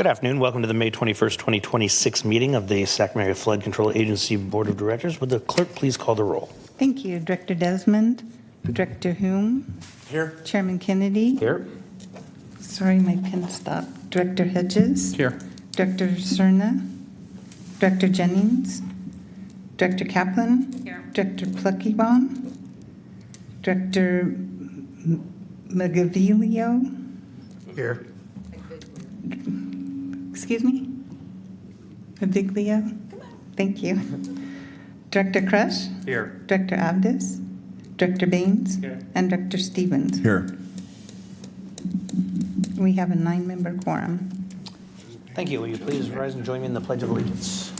Good afternoon. Welcome to the May 21st, 2026 meeting of the Sacramento Flood Control Agency Board of Directors. Would the clerk please call the roll? Thank you. Director Desmond, Director Hume. Here. Chairman Kennedy. Here. Sorry, my pen stopped. Director Hedges. Here. Director Cerna. Director Jennings. Director Kaplan. Here. Director Pluckybon. Director Magavilio. Here. Excuse me? Maviglio? Thank you. Director Crush? Here. Director Avdis? Director Baines? Here. And Director Stevens? Here. We have a 9-member quorum. Thank you. Will you please rise and join me in the Pledge of Allegiance?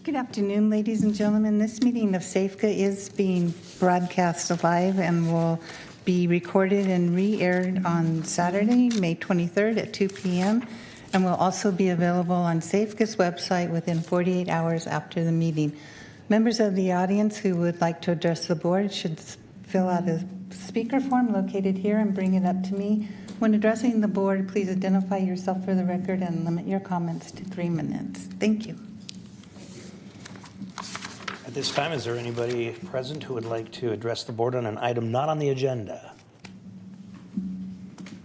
Good afternoon, ladies and gentlemen. This meeting of Safca is being broadcast live and will be recorded and re-aired on Saturday, May 23rd at 2 p.m. and will also be available on Safca's website within 48 hours after the meeting. Members of the audience who would like to address the board should fill out a speaker form located here and bring it up to me. When addressing the board, please identify yourself for the record and limit your comments to 3 minutes. Thank you. At this time, is there anybody present who would like to address the board on an item not on the agenda?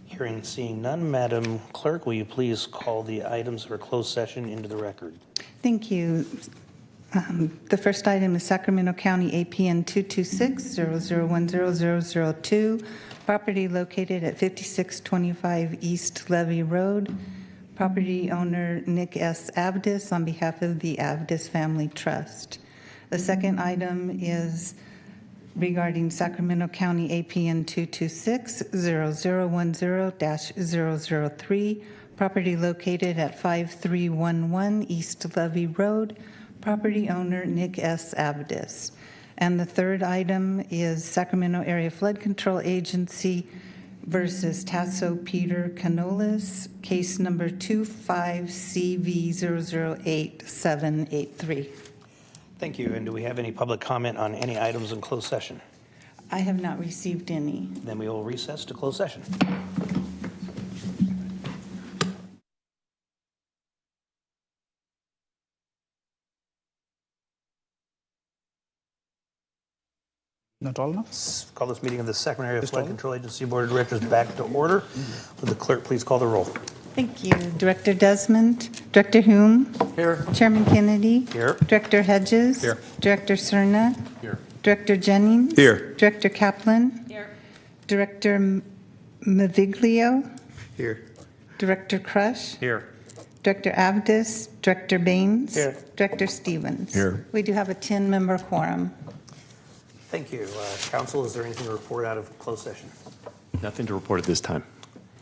Hearing and seeing none, Madam Clerk, will you please call the items for closed session into the record? Thank you. The first item is Sacramento County APN 226-0010-002, property located at 5625 East Levee Road. Property owner Nick S. Avdis on behalf of the Avdis Family Trust. The second item is regarding Sacramento County APN 226-0010-003, property located at 5311 East Levee Road, property owner Nick S. Avdis. And the third item is Sacramento Area Flood Control Agency versus Tasso Peter Canolis, case number 25CV008783. Thank you. And do we have any public comment on any items in closed session? I have not received any. Then we will recess to closed session. Not all enough? Call this meeting of the Sacramento Area Flood Control Agency Board of Directors back to order. Would the clerk please call the roll? Thank you. Director Desmond, Director Hume. Here. Chairman Kennedy. Here. Director Hedges. Here. Director Cerna. Here. Director Jennings. Here. Director Kaplan. Here. Director Maviglio. Here. Director Crush. Here. Director Avdis. Director Baines. Here. Director Stevens. Here. We do have a 10-member quorum. Thank you. Council, is there anything to report out of closed session? Nothing to report at this time.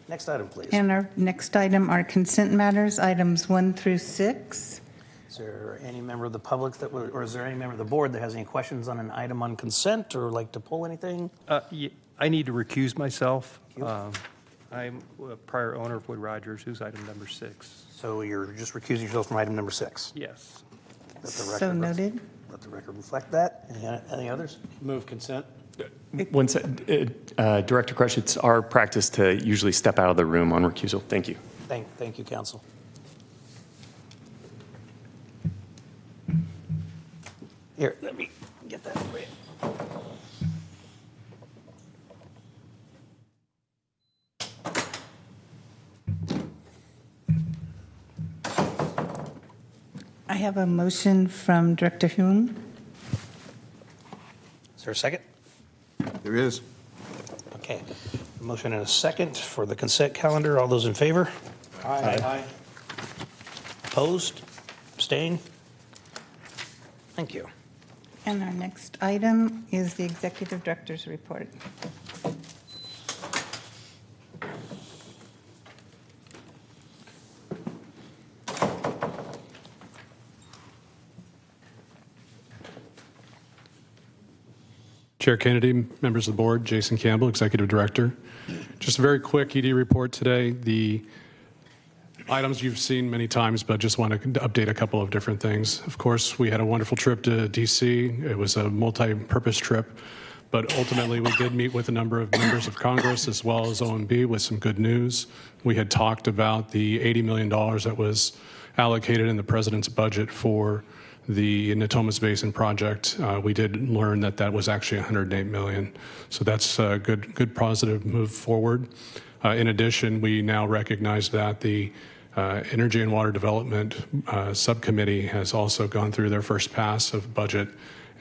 Next item, please. And our next item are consent matters, items 1 through 6. Is there any member of the public that would, or is there any member of the board that has any questions on an item on consent or like to pull anything? I need to recuse myself. I'm a prior owner of Wood Rogers, who's item number 6. So you're just recusing yourself from item number 6. Yes. Let the So record noted. Let the record reflect that. Any others? Move consent. One Director Crush, it's our practice to usually step out of the room on recusal. Thank you. Thank you, Council. Here, let me get that for you. I have a motion from Director Hume. Is there a second? There is. Okay. A motion and a second for the consent calendar. All those in favor? Aye. Opposed? Abstain? Thank you. And our next item is the Executive Director's report. Chair Kennedy, members of the board, Jason Campbell, Executive Director. Just a very quick ED report today. The items you've seen many times, but just want to update a couple of different things. Of course, we had a wonderful trip to DC. It was a multi-purpose trip, but ultimately we did meet with a number of members of Congress as well as OMB with some good news. We had talked about the $80 million that was allocated in the president's budget for the Natomas Basin Project. We did learn that that was actually $108 million. So that's a good positive move forward. In addition, we now recognize that the Energy and Water Development Subcommittee has also gone through their first pass of budget,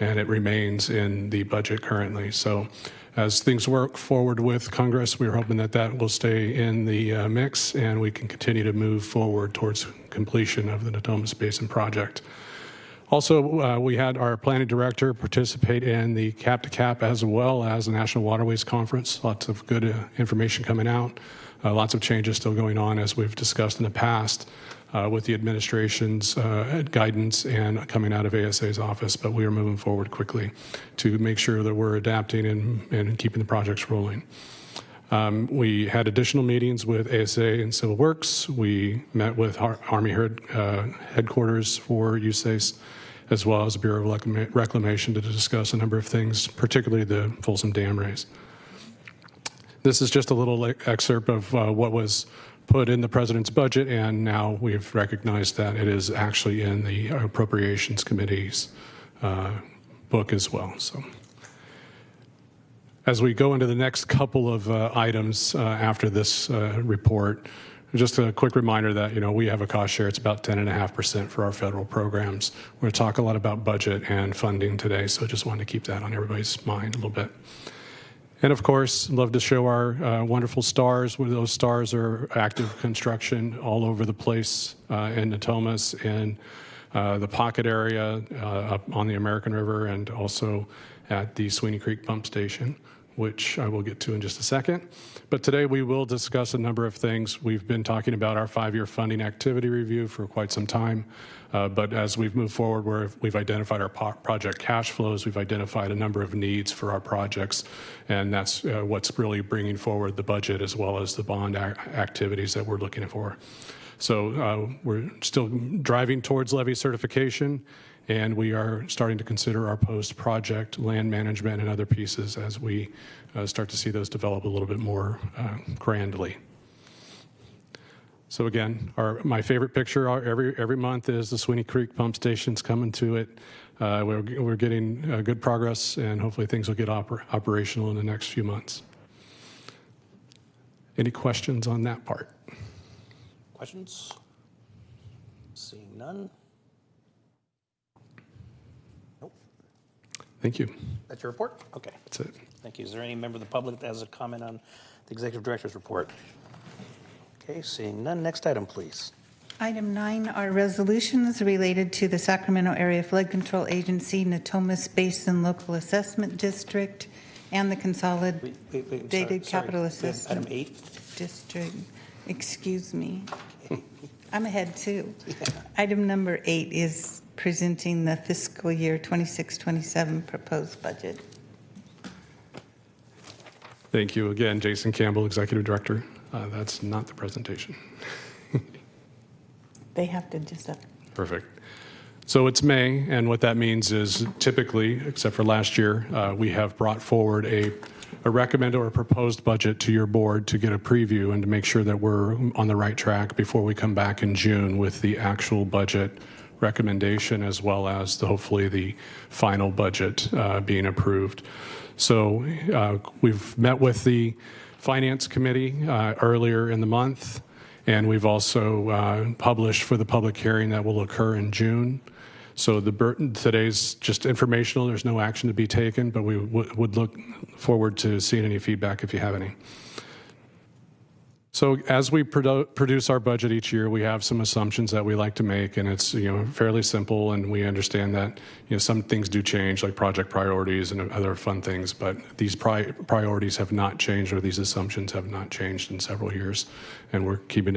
and it remains in the budget currently. So as things work forward with Congress, we're hoping that that will stay in the mix and we can continue to move forward towards completion of the Natomas Basin Project. Also, we had our planning director participate in the Cap to Cap as well as the National Waterways Conference. Lots of good information coming out. Lots of changes still going on as we've discussed in the past with the administration's guidance and coming out of ASA's office, but we are moving forward quickly to make sure that we're adapting and keeping the projects rolling. We had additional meetings with ASA and Civil Works. We met with Army headquarters for USACE, as well as the Bureau of Reclamation to discuss a number of things, particularly the Folsom Dam raise. This is just a little excerpt of what was put in the president's budget, and now we've recognized that it is actually in the Appropriations Committee's book as well. So, as we go into the next couple of items after this report, just a quick reminder that we have a cost share. It's about 10.5% for our federal programs. We're going to talk a lot about budget and funding today, so just wanted to keep that on everybody's mind a little bit. And of course, love to show our wonderful stars. Those stars are active construction all over the place in Natomas, in the Pocket area, up on the American River, and also at the Sweeney Creek Pump Station, which I will get to in just a second. But today we will discuss a number of things. We've been talking about our 5-year funding activity review for quite some time. But as we've moved forward, we've identified our project cash flows, we've identified a number of needs for our projects, and that's what's really bringing forward the budget as well as the bond activities that we're looking for. So we're still driving towards levy certification, and we are starting to consider our post-project land management and other pieces as we start to see those develop a little bit more grandly. So again, my favorite picture every month is the Sweeney Creek pump stations coming to it. We're getting good progress, and hopefully things will get operational in the next few months. Any questions on that part? Questions? Seeing none. Nope. Thank you. That's your report? Okay. That's it. Thank you. Is there any member of the public that has a comment on the Executive Director's report? Okay, seeing none. Next item, please. Item 9 are resolutions related to the Sacramento Area Flood Control Agency, Natomas Basin Local Assessment District, and the Consolidated Capital Assessment Item 8. District. Excuse me. I'm ahead too. Item number 8 is presenting the fiscal year 26-27 proposed budget. Thank you again, Jason Campbell, Executive Director. That's not the presentation. They have to just up. Perfect. So it's May, and what that means is typically, except for last year, we have brought forward a recommended or a proposed budget to your board to get a preview and to make sure that we're on the right track before we come back in June with the actual budget recommendation as well as hopefully the final budget being approved. So we've met with the Finance Committee earlier in the month, and we've also published for the public hearing that will occur in June. So today's just informational. There's no action to be taken, but we would look forward to seeing any feedback if you have any. So as we produce our budget each year, we have some assumptions that we like to make, and it's fairly simple, and we understand that some things do change, like project priorities and other fun things, but these priorities have not changed, or these assumptions have not changed in several years, and we're keeping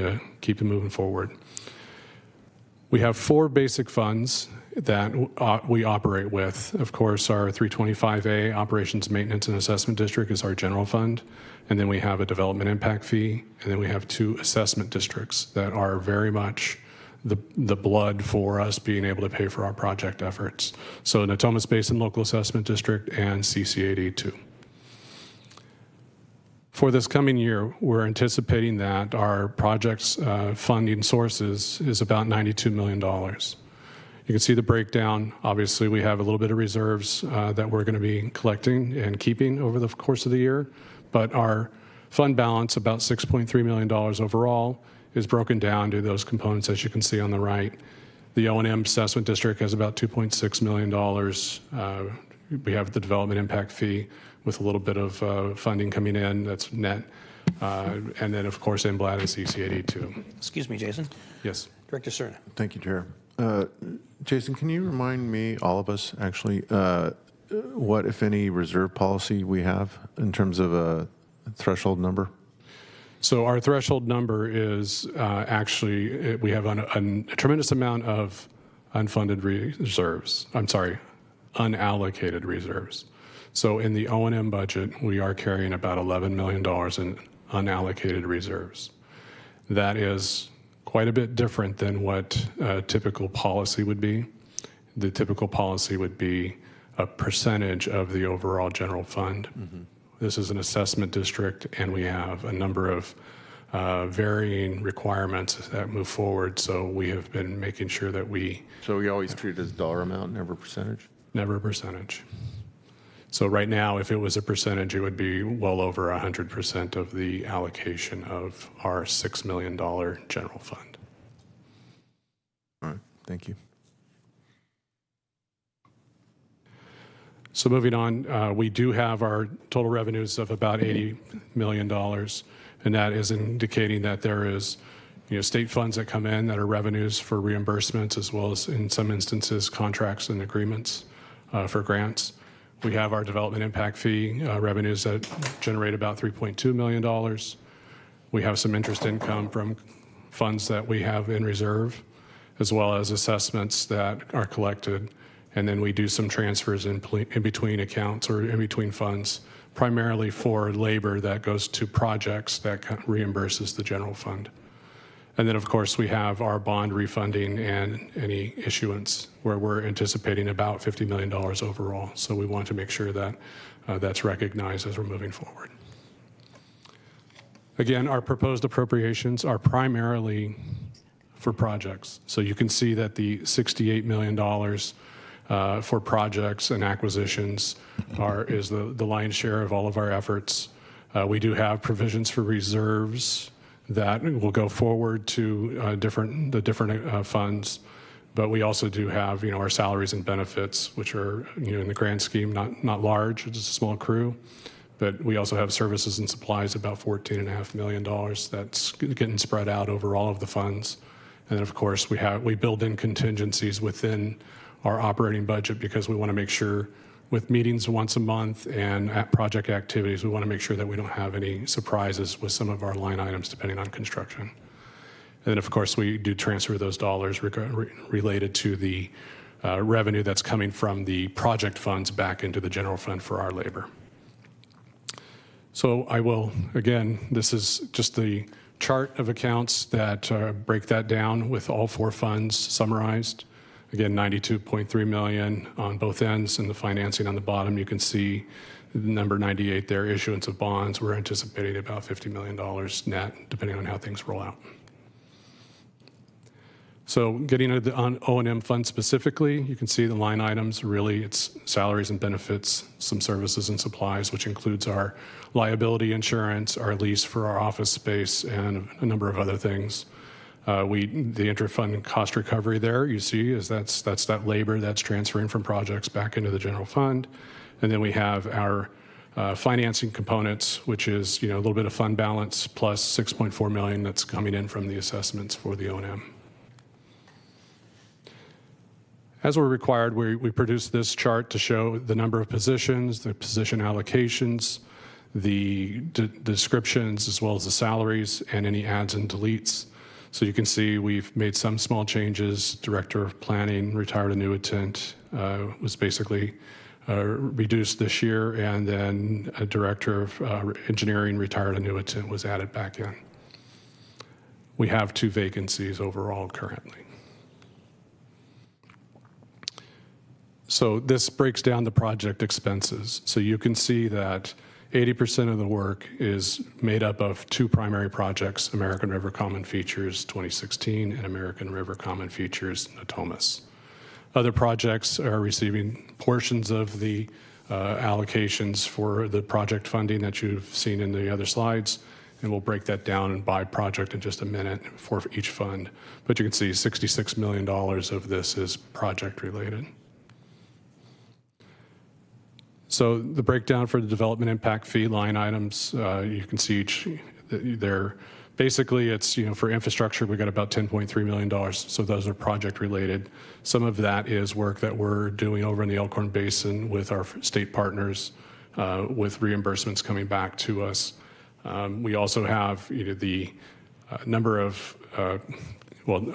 moving forward. We have 4 basic funds that we operate with. Of course, our 325A Operations Maintenance and Assessment District is our general fund, and then we have a development impact fee, and then we have 2 assessment districts that are very much the blood for us being able to pay for our project efforts. So Natomas Basin Local Assessment District and CC82. For this coming year, we're anticipating that our project's funding sources is about $92 million. You can see the breakdown. Obviously, we have a little bit of reserves that we're going to be collecting and keeping over the course of the year, but our fund balance, about $6.3 million overall, is broken down to those components as you can see on the right. The O&M Assessment District has about $2.6 million. We have the development impact fee with a little bit of funding coming in that's net. And then, of course, NBLAD and CC82. Excuse me, Jason. Yes. Director Cerna. Thank you, Chair. Jason, can you remind me, all of us actually, what, if any, reserve policy we have in terms of a threshold number? So our threshold number is actually, we have a tremendous amount of unfunded reserves. I'm sorry, unallocated reserves. So in the O&M budget, we are carrying about $11 million in unallocated reserves. That is quite a bit different than what a typical policy would be. The typical policy would be a percentage of the overall general fund. Mm-hmm. This is an assessment district, and we have a number of varying requirements that move forward. So we have been making sure that we... So we always treat it as dollar amount, never percentage? Never a percentage. So right now, if it was a percentage, it would be well over 100% of the allocation of our $6 million general fund. All right, thank you. So moving on, we do have our total revenues of about $80 million, and that is indicating that there is, state funds that come in that are revenues for reimbursements, as well as in some instances contracts and agreements for grants. We have our development impact fee revenues that generate about $3.2 million. We have some interest income from funds that we have in reserve, as well as assessments that are collected. And then we do some transfers in between accounts or in between funds, primarily for labor that goes to projects that reimburses the general fund. And then, of course, we have our bond refunding and any issuance where we're anticipating about $50 million overall. So we want to make sure that that's recognized as we're moving forward. Again, our proposed appropriations are primarily for projects. So you can see that the $68 million for projects and acquisitions is the lion's share of all of our efforts. We do have provisions for reserves that will go forward to the different funds, but we also do have our salaries and benefits, which are in the grand scheme not large. It's a small crew, but we also have services and supplies about $14.5 million that's getting spread out over all of the funds. And then, of course, we build in contingencies within our operating budget because we want to make sure with meetings once a month and at project activities, we want to make sure that we don't have any surprises with some of our line items depending on construction. And then, of course, we do transfer those dollars related to the revenue that's coming from the project funds back into the general fund for our labor. So I will, again, this is just the chart of accounts that break that down with all 4 funds summarized. Again, $92.3 million on both ends, and the financing on the bottom. You can see number 98 there, issuance of bonds. We're anticipating about $50 million net, depending on how things roll out. So getting into the O&M fund specifically, you can see the line items. Really, it's salaries and benefits, some services and supplies, which includes our liability insurance, our lease for our office space, and a number of other things. The interfund cost recovery there, you see, is that's that labor that's transferring from projects back into the general fund. And then we have our financing components, which is a little bit of fund balance plus $6.4 million that's coming in from the assessments for the O&M. As we're required, we produce this chart to show the number of positions, the position allocations, the descriptions, as well as the salaries, and any adds and deletes. So you can see we've made some small changes. Director of Planning, retired annuitant, was basically reduced this year, and then a Director of Engineering, retired annuitant, was added back in. We have 2 vacancies overall currently. So this breaks down the project expenses. So you can see that 80% of the work is made up of 2 primary projects, American River Common Features 2016 and American River Common Features Natomas. Other projects are receiving portions of the allocations for the project funding that you've seen in the other slides, and we'll break that down by project in just a minute for each fund. But you can see $66 million of this is project related. So the breakdown for the development impact fee line items, you can see they're basically it's, for infrastructure, we got about $10.3 million. So those are project related. Some of that is work that we're doing over in the Elkhorn Basin with our state partners, with reimbursements coming back to us. We also have the number of,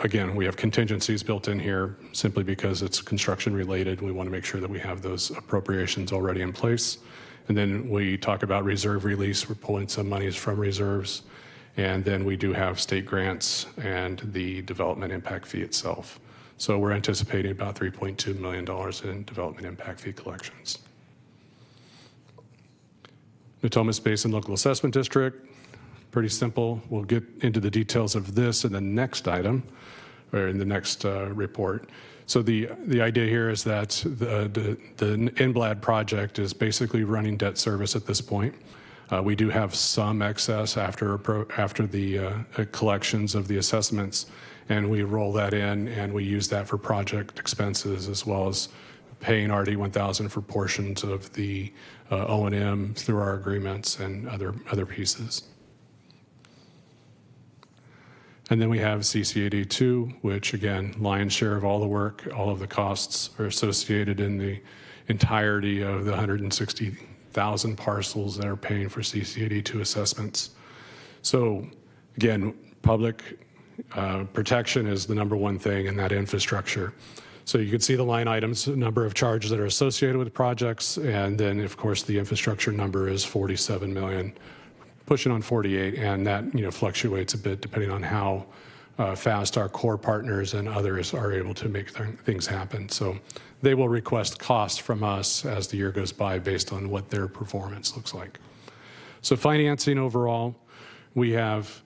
again, we have contingencies built in here simply because it's construction related. We want to make sure that we have those appropriations already in place. And then we talk about reserve release. We're pulling some monies from reserves. And then we do have state grants and the development impact fee itself. So we're anticipating about $3.2 million in development impact fee collections. Natomas Basin Local Assessment District, pretty simple. We'll get into the details of this in the next item, or in the next report. So the idea here is that the NBLAD project is basically running debt service at this point. We do have some excess after the collections of the assessments, and we roll that in and we use that for project expenses as well as paying RD 1000 for portions of the O&M through our agreements and other pieces. And then we have CC82, which again, lion's share of all the work, all of the costs are associated in the entirety of the 160,000 parcels that are paying for CC82 assessments. So again, public protection is the number one thing in that infrastructure. So you can see the line items, number of charges that are associated with projects, and then of course the infrastructure number is 47 million, pushing on 48, and that fluctuates a bit depending on how fast our core partners and others are able to make things happen. So they will request costs from us as the year goes by based on what their performance looks like. So financing overall, we have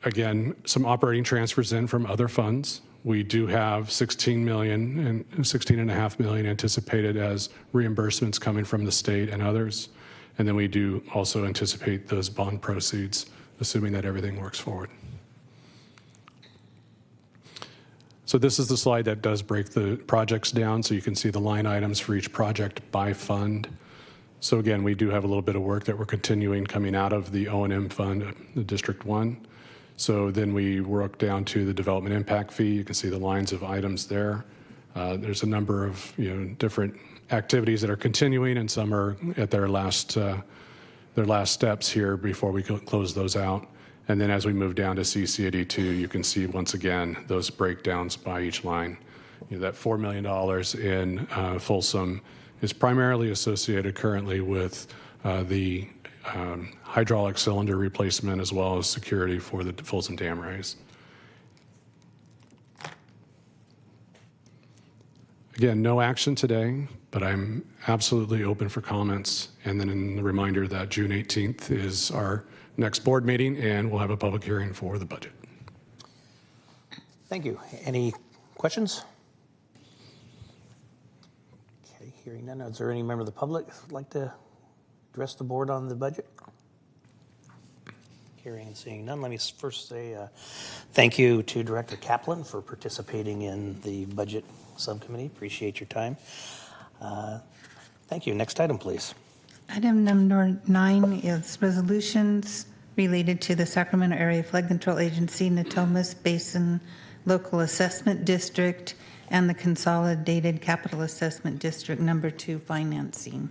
again some operating transfers in from other funds. We do have 16 million and 16.5 million anticipated as reimbursements coming from the state and others. And then we do also anticipate those bond proceeds, assuming that everything works forward. So this is the slide that does break the projects down, so you can see the line items for each project by fund. So again, we do have a little bit of work that we're continuing coming out of the O&M fund, the District 1. So then we work down to the development impact fee. You can see the lines of items there. There's a number of different activities that are continuing, and some are at their last steps here before we close those out. And then as we move down to CC82, you can see once again those breakdowns by each line. That $4 million in Folsom is primarily associated currently with the hydraulic cylinder replacement as well as security for the Folsom Dam raise. Again, no action today, but I'm absolutely open for comments. And then in the reminder that June 18th is our next board meeting, and we'll have a public hearing for the budget. Thank you. Any questions? Okay, hearing none. Is there any member of the public who would like to address the board on the budget? Hearing and seeing none, let me first say thank you to Director Kaplan for participating in the budget subcommittee. Appreciate your time. Thank you. Next item, please. Item number 9 is resolutions related to the Sacramento Area Flood Control Agency, Natomas Basin Local Assessment District, and the Consolidated Capital Assessment District number 2 financing.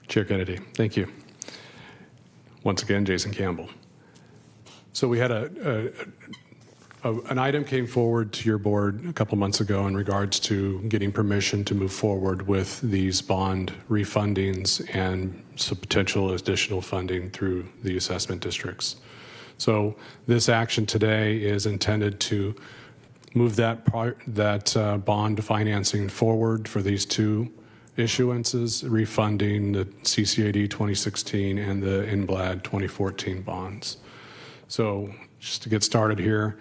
Chair Kennedy, thank you. Once again, Jason Campbell. So we had an item came forward to your board a couple months ago in regards to getting permission to move forward with these bond refundings and some potential additional funding through the assessment districts. So this action today is intended to move that bond financing forward for these two issuances, refunding the CCAD 2016 and the NBLAD 2014 bonds. So just to get started here,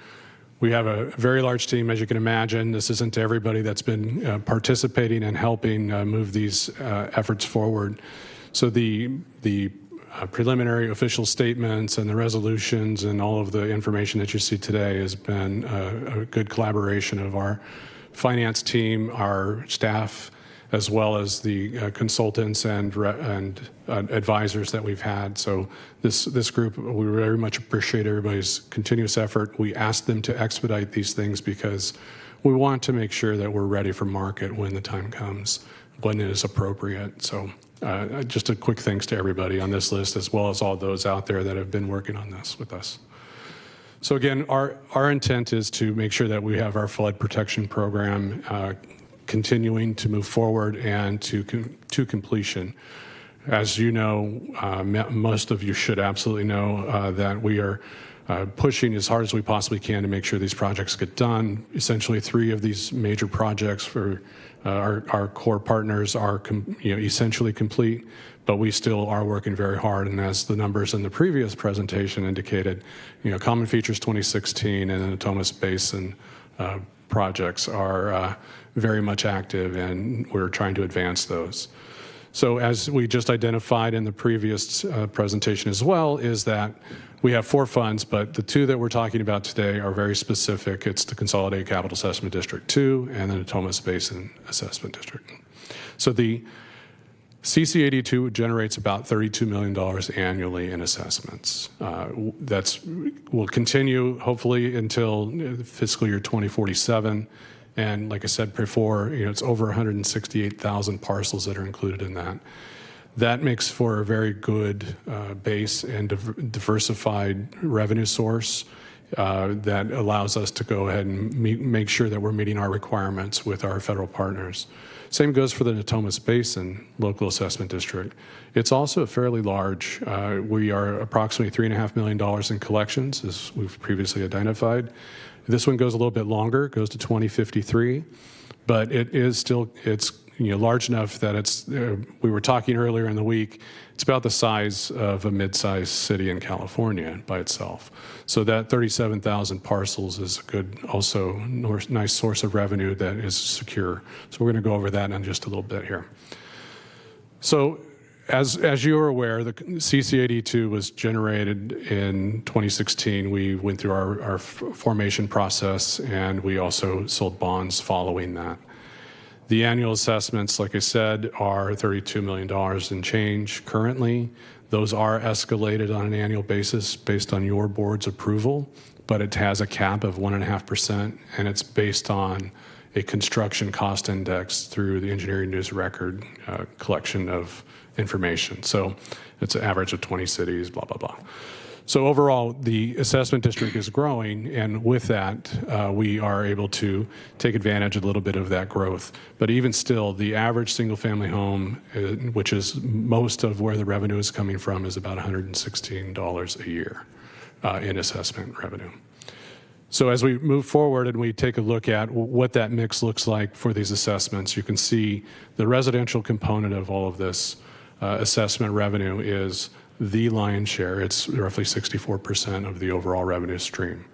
we have a very large team, as you can imagine. This isn't everybody that's been participating and helping move these efforts forward. So the preliminary official statements and the resolutions and all of the information that you see today has been a good collaboration of our finance team, our staff, as well as the consultants and advisors that we've had. So this group, we very much appreciate everybody's continuous effort. We ask them to expedite these things because we want to make sure that we're ready for market when the time comes, when it is appropriate. So just a quick thanks to everybody on this list, as well as all those out there that have been working on this with us. So again, our intent is to make sure that we have our flood protection program continuing to move forward and to completion. As you know, most of you should absolutely know that we are pushing as hard as we possibly can to make sure these projects get done. Essentially, 3 of these major projects for our core partners are essentially complete, but we still are working very hard. And as the numbers in the previous presentation indicated, Common Features 2016 and the Natomas Basin projects are very much active, and we're trying to advance those. So as we just identified in the previous presentation as well, is that we have 4 funds, but the 2 that we're talking about today are very specific. It's the Consolidated Capital Assessment District 2 and the Natomas Basin Assessment District. So the CC82 generates about $32 million annually in assessments. Will continue hopefully until fiscal year 2047. And like I said before, it's over 168,000 parcels that are included in that. That makes for a very good base and diversified revenue source that allows us to go ahead and make sure that we're meeting our requirements with our federal partners. Same goes for the Natomas Basin Local Assessment District. It's also fairly large. We are approximately $3.5 million in collections, as we've previously identified. This one goes a little bit longer, it goes to 2053, but it is still, it's large enough that it's, we were talking earlier in the week, it's about the size of a mid-sized city in California by itself. So that 37,000 parcels is a good, also nice source of revenue that is secure. So we're going to go over that in just a little bit here. So as you are aware, the CC82 was generated in 2016. We went through our formation process, and we also sold bonds following that. The annual assessments, like I said, are $32 million in change currently. Those are escalated on an annual basis based on your board's approval, but it has a cap of 1.5%, and it's based on a construction cost index through the Engineering News Record collection of information. So it's an average of 20 cities, blah, blah, blah. So overall, the assessment district is growing, and with that, we are able to take advantage of a little bit of that growth. But even still, the average single-family home, which is most of where the revenue is coming from, is about $116 a year in assessment revenue. So as we move forward and we take a look at what that mix looks like for these assessments, you can see the residential component of all of this assessment revenue is the lion's share. It's roughly 64% of the overall revenue stream.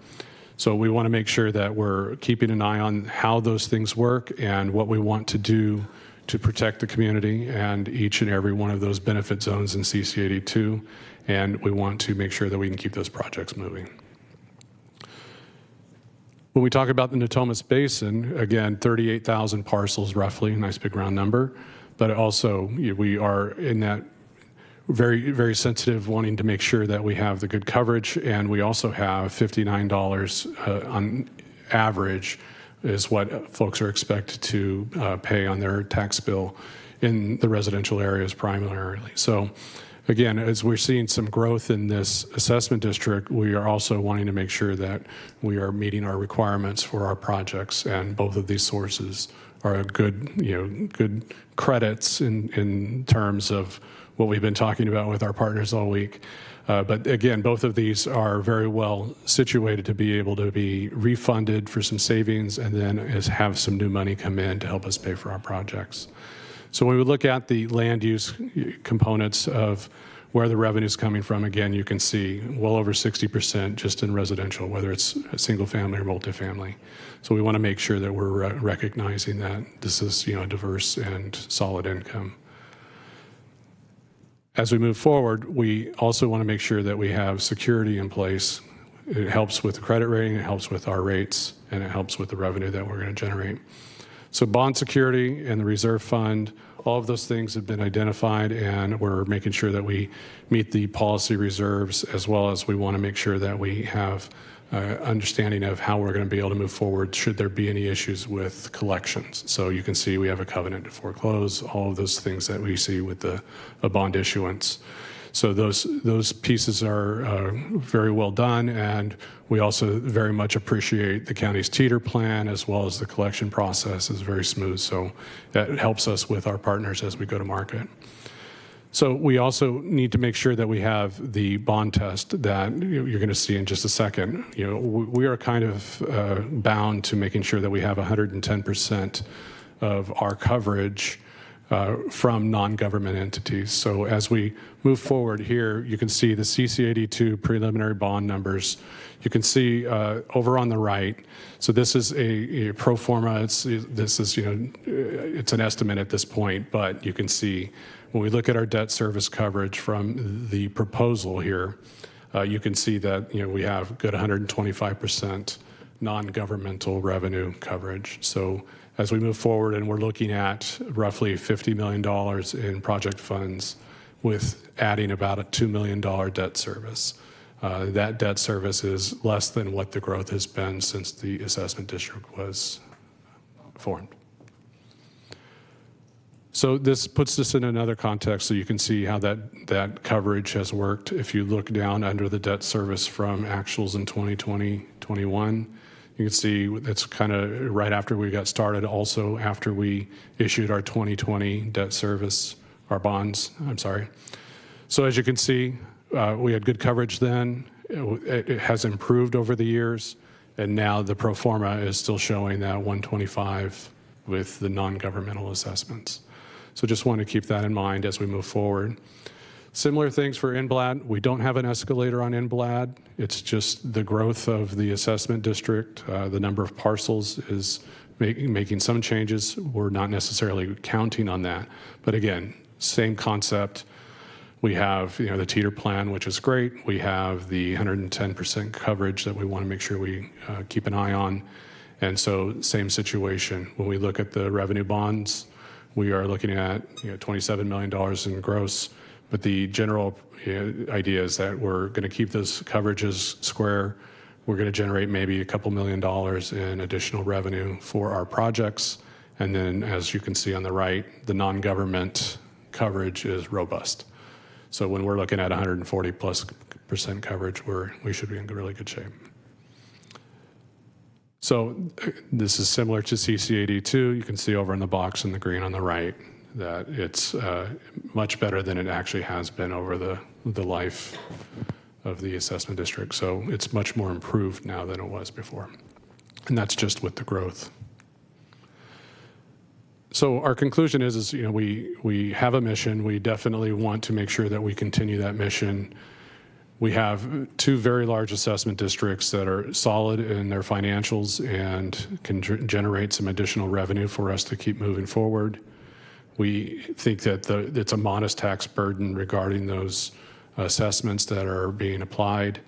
So we want to make sure that we're keeping an eye on how those things work and what we want to do to protect the community and each and every one of those benefit zones in CC82. And we want to make sure that we can keep those projects moving. When we talk about the Natomas Basin, again, 38,000 parcels roughly, nice big round number, but also we are in that very, very sensitive, wanting to make sure that we have the good coverage, and we also have $59 on average is what folks are expected to pay on their tax bill in the residential areas primarily. So again, as we're seeing some growth in this assessment district, we are also wanting to make sure that we are meeting our requirements for our projects, and both of these sources are good, good credits in terms of what we've been talking about with our partners all week. But again, both of these are very well situated to be able to be refunded for some savings and then have some new money come in to help us pay for our projects. So when we look at the land use components of where the revenue is coming from, again, you can see well over 60% just in residential, whether it's a single family or multifamily. So we want to make sure that we're recognizing that this is, a diverse and solid income. As we move forward, we also want to make sure that we have security in place. It helps with the credit rating, it helps with our rates, and it helps with the revenue that we're going to generate. So bond security and the reserve fund, all of those things have been identified, and we're making sure that we meet the policy reserves, as well as we want to make sure that we have understanding of how we're going to be able to move forward should there be any issues with collections. So you can see we have a covenant to foreclose, all of those things that we see with a bond issuance. So those pieces are very well done, and we also very much appreciate the county's teeter plan, as well as the collection process is very smooth. So that helps us with our partners as we go to market. So we also need to make sure that we have the bond test that you're going to see in just a second. We are kind of bound to making sure that we have 110% of our coverage from non-government entities. So as we move forward here, you can see the CC82 preliminary bond numbers. You can see over on the right. So this is a pro forma. It's an estimate at this point, but you can see when we look at our debt service coverage from the proposal here, you can see that we have good 125% non-governmental revenue coverage. So as we move forward, and we're looking at roughly $50 million in project funds with adding about a $2 million debt service. That debt service is less than what the growth has been since the assessment district was formed. So this puts this in another context so you can see how that coverage has worked. If you look down under the debt service from actuals in 2020, 21, you can see that's kind of right after we got started, also after we issued our 2020 debt service, our bonds, I'm sorry. So as you can see, we had good coverage then. It has improved over the years, and now the pro forma is still showing that 125 with the non-governmental assessments. So just want to keep that in mind as we move forward. Similar things for NBLAD. We don't have an escalator on NBLAD. It's just the growth of the assessment district. The number of parcels is making some changes. We're not necessarily counting on that. But again, same concept. We have the teeter plan, which is great. We have the 110% coverage that we want to make sure we keep an eye on. And so same situation. When we look at the revenue bonds, we are looking at $27 million in gross, but the general idea is that we're going to keep those coverages square. We're going to generate maybe a couple $1 million in additional revenue for our projects. And then, as you can see on the right, the non-government coverage is robust. So when we're looking at 140+% coverage, we should be in really good shape. So this is similar to CC82. You can see over in the box in the green on the right that it's much better than it actually has been over the life of the assessment district. So it's much more improved now than it was before. And that's just with the growth. So our conclusion is we have a mission. We definitely want to make sure that we continue that mission. We have two very large assessment districts that are solid in their financials and can generate some additional revenue for us to keep moving forward. We think that it's a modest tax burden regarding those assessments that are being applied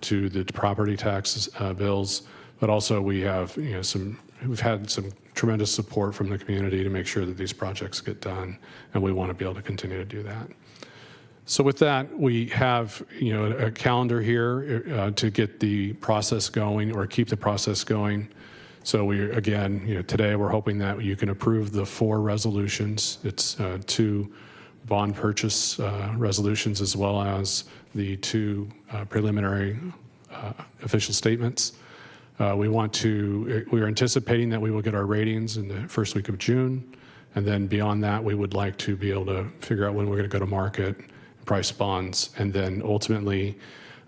to the property tax bills, but also we have we've had some tremendous support from the community to make sure that these projects get done, and we want to be able to continue to do that. So with that, we have a calendar here to get the process going or keep the process going. So today we're hoping that you can approve the 4 resolutions. It's 2 bond purchase resolutions as well as the 2 preliminary official statements. We are anticipating that we will get our ratings in the first week of June. And then beyond that, we would like to be able to figure out when we're going to go to market, price bonds, and then ultimately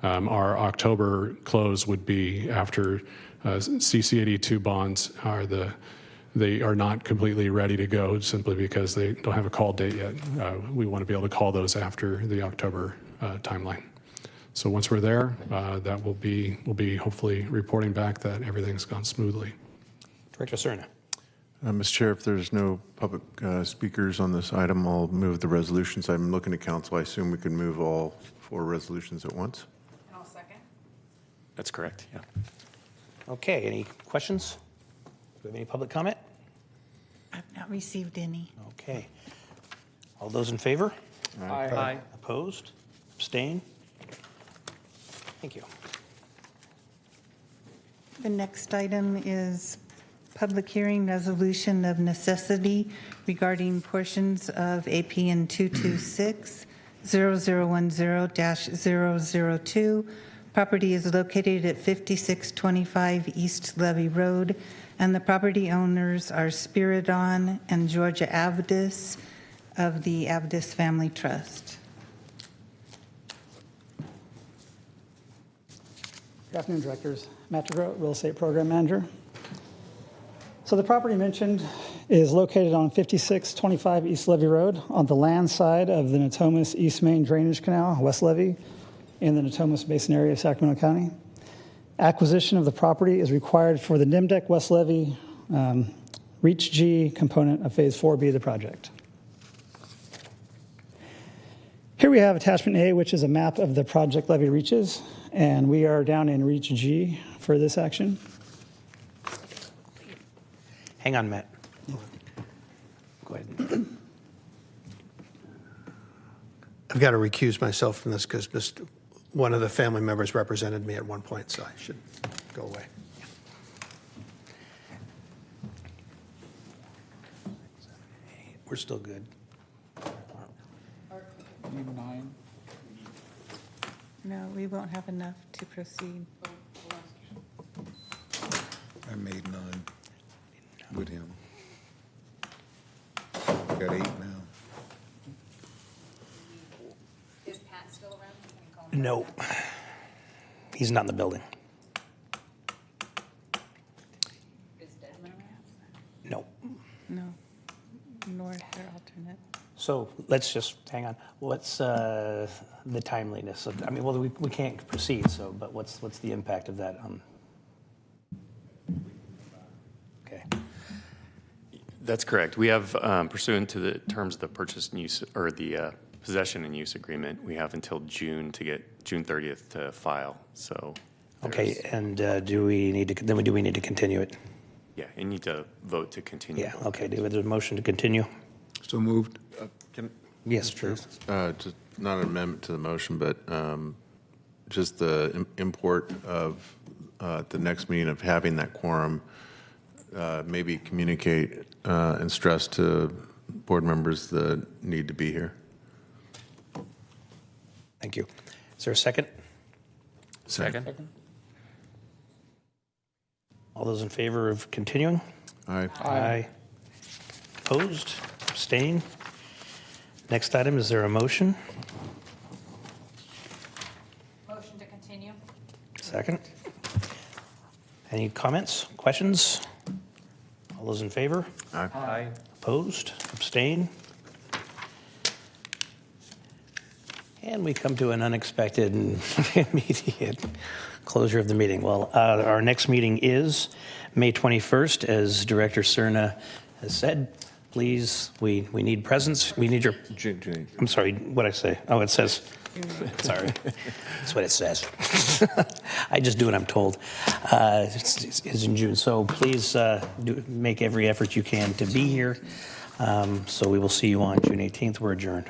our October close would be after CC82 bonds they are not completely ready to go simply because they don't have a call date yet. We want to be able to call those after the October timeline. So once we're there, we'll be hopefully reporting back that everything's gone smoothly. Director Cerna. Mr. Chair, if there's no public speakers on this item, I'll move the resolutions. I'm looking at council. I assume we can move all 4 resolutions at once? And I'll second. That's correct, yeah. Okay, any questions? Do we have any public comment? I've not received any. Okay. All those in favor? Aye. Opposed? Abstain? Thank you. The next item is public hearing resolution of necessity regarding portions of APN 226-0010-002. Property is located at 5625 East Levee Road, and the property owners are Spiridon and Georgia Avedis of the Avedis Family Trust. Good afternoon, directors. Matt DeGroat, Real Estate Program Manager. So the property mentioned is located on 5625 East Levee Road on the land side of the Natomas East Main Drainage Canal, West Levee, in the Natomas Basin area of Sacramento County. Acquisition of the property is required for the NIMDEC West Levee Reach G component of Phase 4B of the project. Here we have attachment A, which is a map of the project levee reaches, and we are down in Reach G for this action. Hang on, Matt. Go ahead. I've got to recuse myself from this because one of the family members represented me at one point, so I should go away. We're still good. No, we won't have enough to proceed. I made 9 with him. Got 8 now. Is Pat still around? Can we call him? No. He's not in the building. Is Desmond around? No. No, nor their alternate. So let's just, hang on. What's the timeliness of, we can't proceed, so, but what's the impact of that on? Okay. That's correct. We have, pursuant to the terms of the purchase and use, or the possession and use agreement, we have until June to get June 30th to file, so. Okay, and do we need to continue it? Yeah, you need to vote to continue. Yeah, okay, do we have a motion to continue? So moved. Yes, true. Just not an amendment to the motion, but just the import of the next meeting of having that quorum, maybe communicate and stress to board members the need to be here. Thank you. Is there a second? Second. All those in favor of continuing? Aye. Aye. Opposed? Abstain? Next item, is there a motion? Motion to continue. Second. Any comments, questions? All those in favor? Aye. Opposed? Abstain? And we come to an unexpected and immediate closure of the meeting. Well, our next meeting is May 21st, as Director Cerna has said. Please, we need presence. We need your, I'm sorry, what'd I say? Oh, it says, sorry. That's what it says. I just do what I'm told. It's in June. So please make every effort you can to be here. So we will see you on June 18th. We're adjourned.